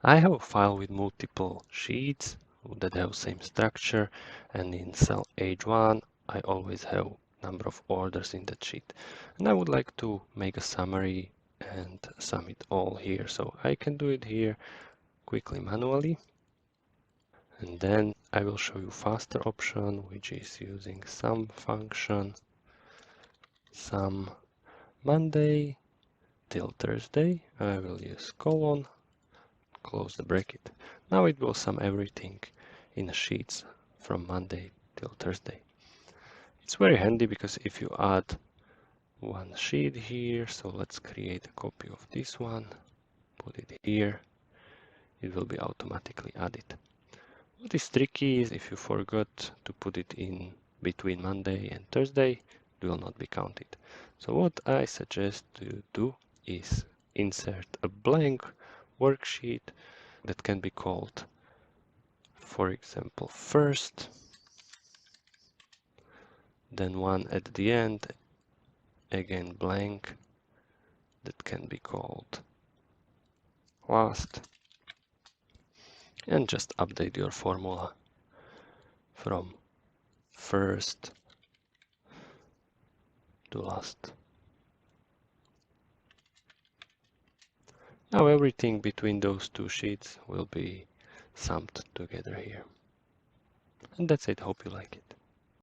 I have a file with multiple sheets that have same structure, and in cell H1 I always have number of orders in that sheet. And I would like to make a summary and sum it all here. So I can do it here quickly manually. And then I will show you faster option, which is using sum function, sum Monday till Thursday. I will use colon, close the bracket. Now it will sum everything in the sheets from Monday till Thursday. It's very handy because if you add one sheet here, so let's create a copy of this one, put it here, it will be automatically added. What is tricky is if you forgot to put it in between Monday and Thursday, it will not be counted. So what I suggest to do is insert a blank worksheet that can be called, for example, first, then one at the end, again blank, that can be called last, and just update your formula from first to last. Now everything between those two sheets will be summed together here. And that's it. Hope you like it.